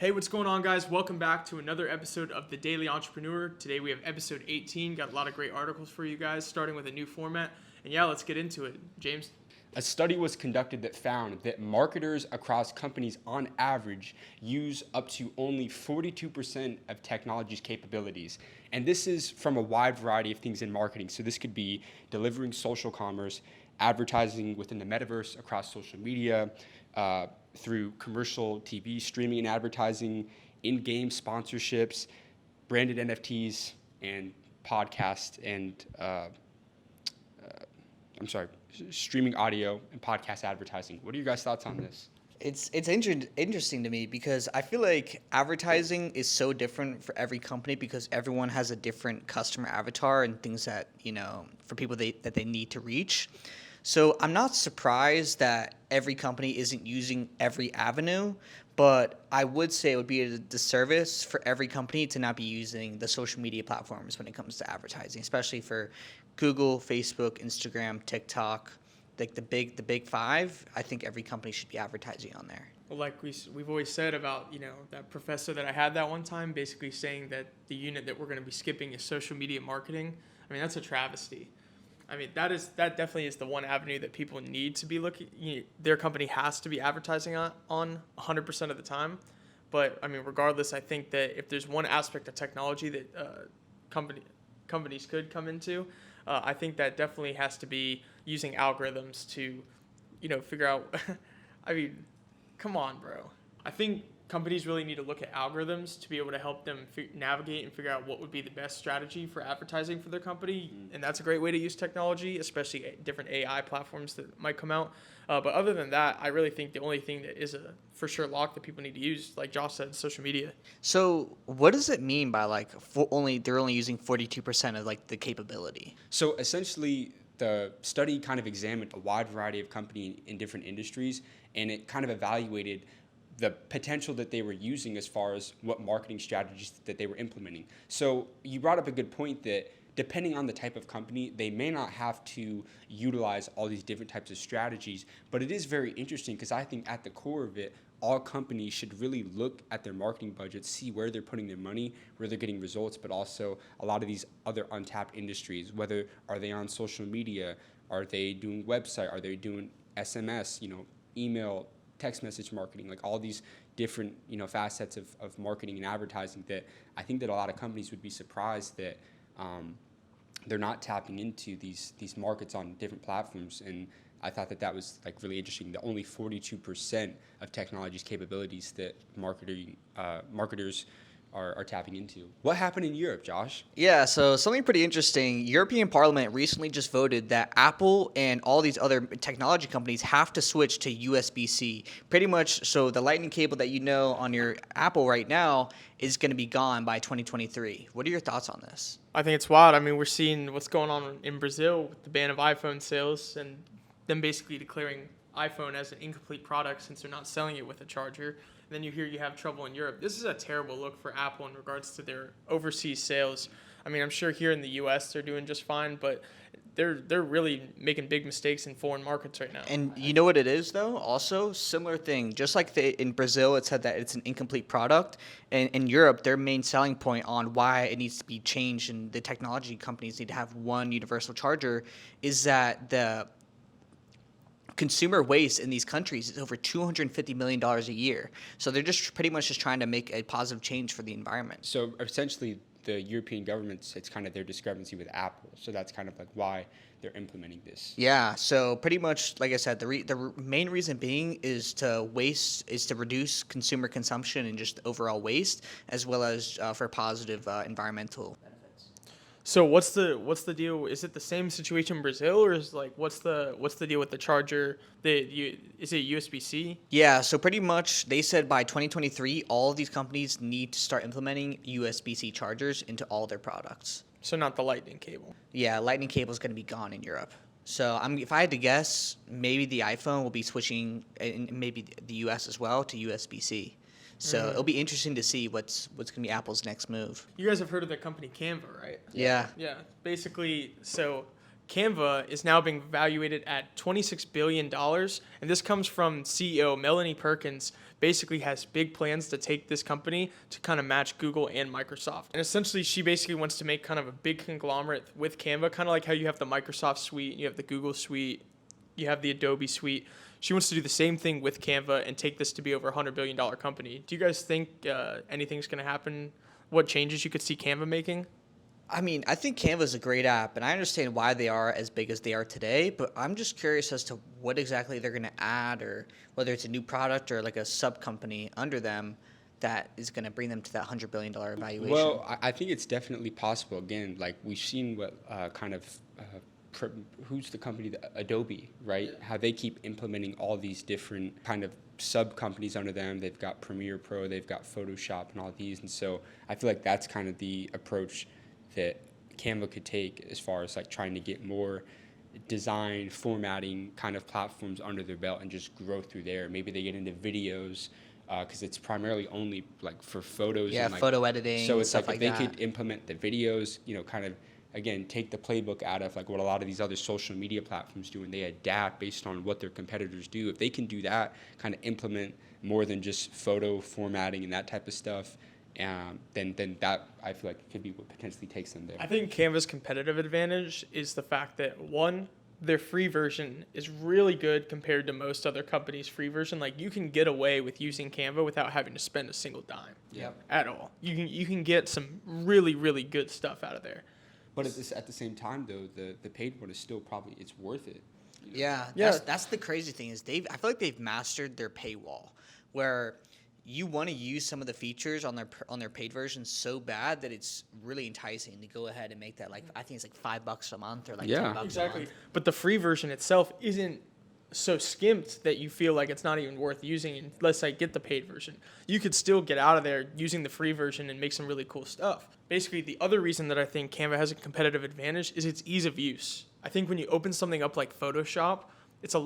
Hey, what's going on, guys? Welcome back to another episode of The Daily Entrepreneur. Today we have episode 18. Got a lot of great articles for you guys, starting with a new format. And yeah, let's get into it. James? A study was conducted that found that marketers across companies on average use up to only 42% of technology's capabilities. And this is from a wide variety of things in marketing. So this could be delivering social commerce, advertising within the metaverse across social media, through commercial TV, streaming and advertising, in-game sponsorships, branded NFTs, and podcast and streaming audio and podcast advertising. What are your guys' thoughts on this? It's interesting to me because I feel like advertising is so different for every company because everyone has a different customer avatar and things that, for people that they need to reach. So I'm not surprised that every company isn't using every avenue, but I would say it would be a disservice for every company to not be using the social media platforms when it comes to advertising, especially for Google, Facebook, Instagram, TikTok, like the big five. I think every company should be advertising on there. Well, like we've always said about, that professor that I had that one time, basically saying that the unit that we're going to be skipping is social media marketing. I mean, that's a travesty. I mean, that definitely is the one avenue that people need to be looking. Their company has to be advertising on 100% of the time. But I mean, regardless, I think that if there's one aspect of technology that companies could come into, I think that definitely has to be using algorithms to, figure out. I mean, come on, bro. I think companies really need to look at algorithms to be able to help them navigate and figure out what would be the best strategy for advertising for their company. And that's a great way to use technology, especially different AI platforms that might come out. But other than that, I really think the only thing that is a for sure lock that people need to use, like Josh said, social media. So what does it mean by they're only using 42% of the capability? So essentially, the study kind of examined a wide variety of companies in different industries, and it kind of evaluated the potential that they were using as far as what marketing strategies that they were implementing. So you brought up a good point that depending on the type of company, they may not have to utilize all these different types of strategies, but it is very interesting because I think at the core of it, all companies should really look at their marketing budgets, see where they're putting their money, where they're getting results, but also a lot of these other untapped industries, whether are they on social media, are they doing website, are they doing SMS, email, text message marketing, like all these different, facets of marketing and advertising that I think that a lot of companies would be surprised that they're not tapping into these markets on different platforms. And I thought that was really interesting. That only 42% of technology's capabilities that marketers are tapping into. What happened in Europe, Josh? Yeah, so something pretty interesting. European Parliament recently just voted that Apple and all these other technology companies have to switch to USB-C. Pretty much, so the lightning cable that on your Apple right now is going to be gone by 2023. What are your thoughts on this? I think it's wild. I mean, we're seeing what's going on in Brazil with the ban of iPhone sales and them basically declaring iPhone as an incomplete product since they're not selling it with a charger. And then you have trouble in Europe. This is a terrible look for Apple in regards to their overseas sales. I mean, I'm sure here in the U.S. they're doing just fine, but they're really making big mistakes in foreign markets right now. And you know what it is, though? Also, similar thing. Just like in Brazil, it said that it's an incomplete product. And in Europe, their main selling point on why it needs to be changed and the technology companies need to have one universal charger is that the consumer waste in these countries is over $250 million a year. So they're just pretty much just trying to make a positive change for the environment. So essentially, the European governments, it's kind of their discrepancy with Apple. So that's kind of why they're implementing this. Yeah. So pretty much, like I said, the main reason being is to reduce consumer consumption and just overall waste, as well as for positive environmental benefits. So what's the deal? Is it the same situation in Brazil, or is what's the deal with the charger? Is it USB-C? Yeah, so pretty much they said by 2023, all of these companies need to start implementing USB-C chargers into all their products. So not the lightning cable. Yeah, lightning cable is going to be gone in Europe. So if I had to guess, maybe the iPhone will be switching, and maybe the US as well, to USB-C. So it'll be interesting to see what's going to be Apple's next move. You guys have heard of the company Canva, right? Yeah. Yeah. Basically, so Canva is now being valuated at $26 billion, and this comes from CEO Melanie Perkins. basically has big plans to take this company to kind of match Google and Microsoft. And essentially, she basically wants to make kind of a big conglomerate with Canva, kind of like how you have the Microsoft suite, you have the Google suite, you have the Adobe suite. She wants to do the same thing with Canva and take this to be over a $100 billion company. Do you guys think anything's going to happen? What changes you could see Canva making? I mean, I think Canva is a great app, and I understand why they are as big as they are today, but I'm just curious as to what exactly they're going to add, or whether it's a new product or like a sub-company under them that is going to bring them to that $100 billion valuation. Well, I think it's definitely possible. Again, like we've seen what who's the company, Adobe, right? How they keep implementing all these different kind of sub companies under them. They've got Premiere Pro, they've got Photoshop and all these. And so I feel like that's kind of the approach that Canva could take as far as like trying to get more design, formatting kind of platforms under their belt and just grow through there. Maybe they get into videos because it's primarily only like for photos. Yeah, and like, photo editing, so it's stuff like like if they that. could implement the videos, kind of, again, take the playbook out of like what a lot of these other social media platforms do, and they adapt based on what their competitors do. If they can do that, kind of implement more than just photo formatting and that type of stuff, then that I feel like could be what potentially takes them there. I think Canva's competitive advantage is the fact that, one, their free version is really good compared to most other companies' free version. Like, you can get away with using Canva without having to spend a single dime at all. You can get some really, really good stuff out of there. But at the same time, though, the paid one is still probably, it's worth it. Yeah, Yeah. that's the crazy thing is I feel like they've mastered their paywall, where you want to use some of the features on their paid version so bad that it's really enticing to go ahead and make that, like, I think it's like $5 a month or like Yeah. $10 a Exactly. month. But the free version itself isn't so skimped that you feel like it's not even worth using unless I get the paid version. You could still get out of there using the free version and make some really cool stuff. Basically, the other reason that I think Canva has a competitive advantage is its ease of use. I think when you open something up like Photoshop, there's a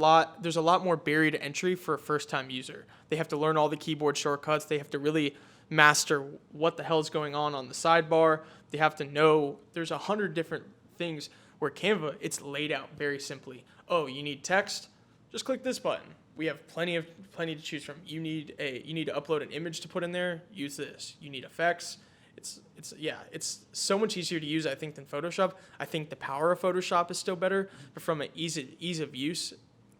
lot more barrier to entry for a first-time user. They have to learn all the keyboard shortcuts. They have to really master what the hell is going on the sidebar. They have to know there's 100 different things where Canva, it's laid out very simply. Oh, you need text? Just click this button. We have plenty to choose from. You need to upload an image to put in there? Use this. You need effects? It's so much easier to use, I think, than Photoshop. I think the power of Photoshop is still better, but from an ease of use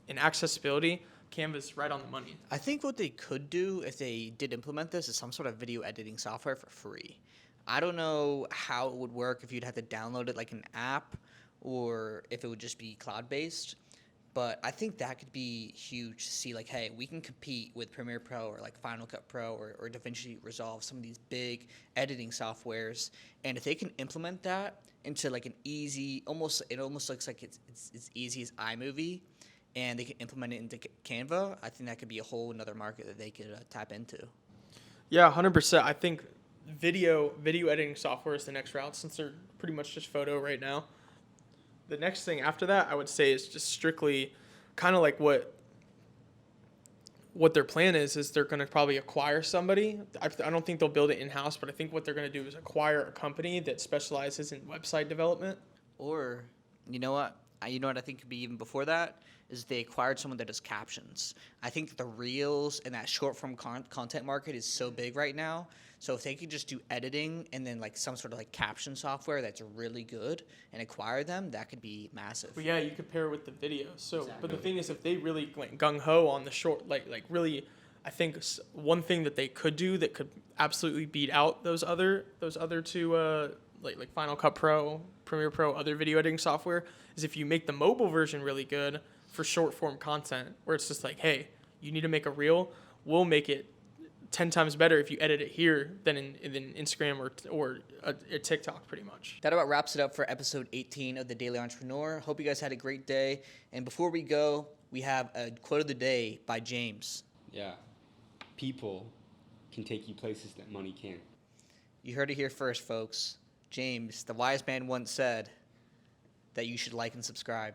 and accessibility, Canva's right on the money. I think what they could do if they did implement this is some sort of video editing software for free. I don't know how it would work, if you'd have to download it like an app or if it would just be cloud-based. But I think that could be huge to see, like, hey, we can compete with Premiere Pro or like Final Cut Pro or DaVinci Resolve, some of these big editing softwares. And if they can implement that into like an easy, it almost looks like it's as easy as iMovie, and they can implement it into Canva, I think that could be a whole another market that they could tap into. Yeah, 100%. I think video editing software is the next route, since they're pretty much just photo right now. The next thing after that, I would say, is just strictly kind of like what their plan is they're going to probably acquire somebody. I don't think they'll build it in-house, but I think what they're going to do is acquire a company that specializes in website development. Or, you know what I think could be even before that, is they acquired someone that does captions. I think the Reels and that short-form content market is so big right now. So if they could just do editing and then like some sort of like caption software that's really good and acquire them, that could be massive. But yeah, you could pair it with the video. So, Exactly. But the thing is, if they really went gung-ho on the short, like really, I think one thing that they could do that could absolutely beat out those other two, like Final Cut Pro, Premiere Pro, other video editing software, is if you make the mobile version really good for short form content, where it's just like, hey, you need to make a reel, we'll make it 10 times better if you edit it here than in Instagram or a TikTok, pretty much. That about wraps it up for episode 18 of The Daily Entrepreneur. Hope you guys had a great day. And before we go, we have a quote of the day by James. Yeah. People can take you places that money can't. You heard it here first, folks. James, the wise man, once said that you should like and subscribe.